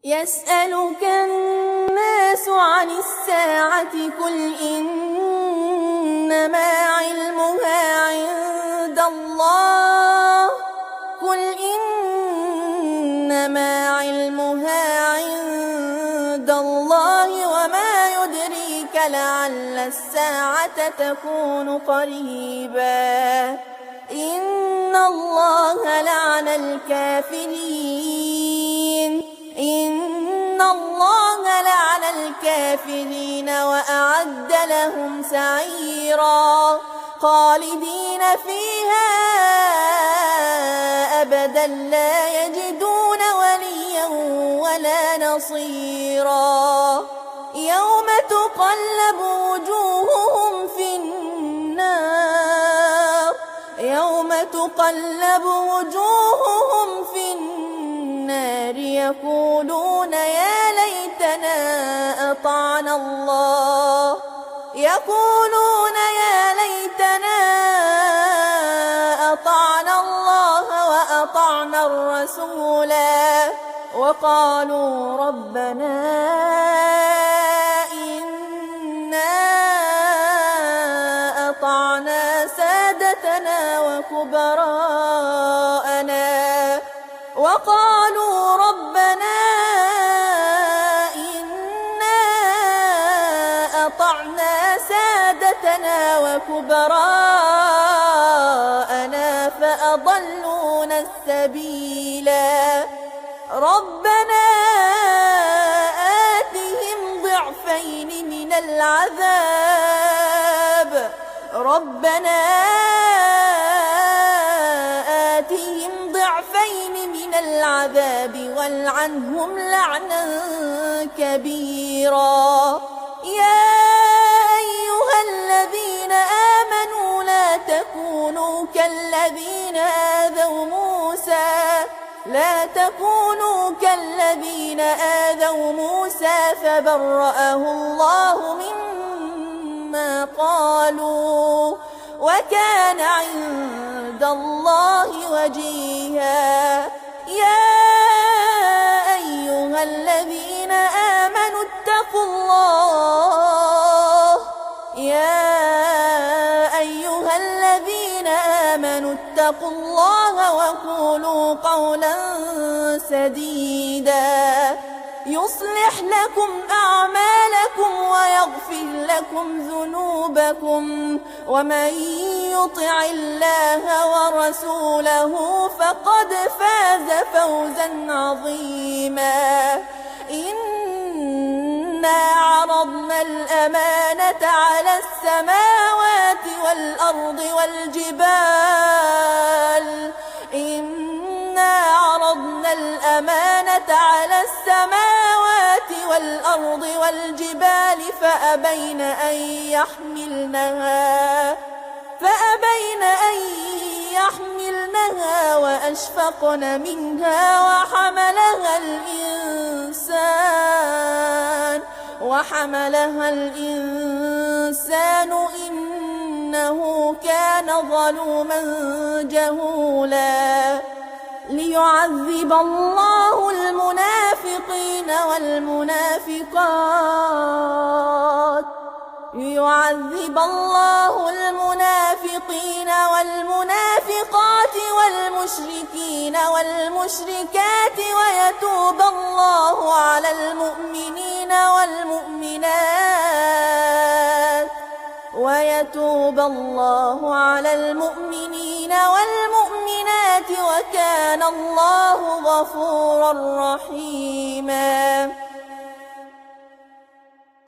يسألك الناس عن الساعة قل إنما علمها عند الله وما يدريك لعل الساعة تكون قريبا إن الله لعن الكافرين وأعد لهم سعيرا خالدين فيها أبدا لا يجدون وليا ولا نصيرا يوم تقلب وجوههم في النار يقولون يا ليتنا أطعنا الله وأطعنا الرسولا وقالوا ربنا إنا أطعنا سادتنا وكبراءنا فأضلونا السبيلا ربنا آتهم ضعفين من العذاب والعنهم لعنا كبيرا يا أيها الذين آمنوا لا تكونوا كالذين آذوا موسى فبرأه الله مما قالوا وكان عند الله وجيها يا أيها الذين آمنوا اتقوا الله وقولوا قولا سديدا يصلح لكم أعمالكم ويغفر لكم ذنوبكم ومن يطع الله ورسوله فقد فاز فوزا عظيما إنا عرضنا الأمانة على السماوات والأرض والجبال فأبين أن يحملنها وأشفقن منها وحملها الإنسان إنه كان ظلوما جهولا ليعذب الله المنافقين والمنافقات والمشركين والمشركات ويتوب الله على المؤمنين والمؤمنات وكان الله غفورا رحيما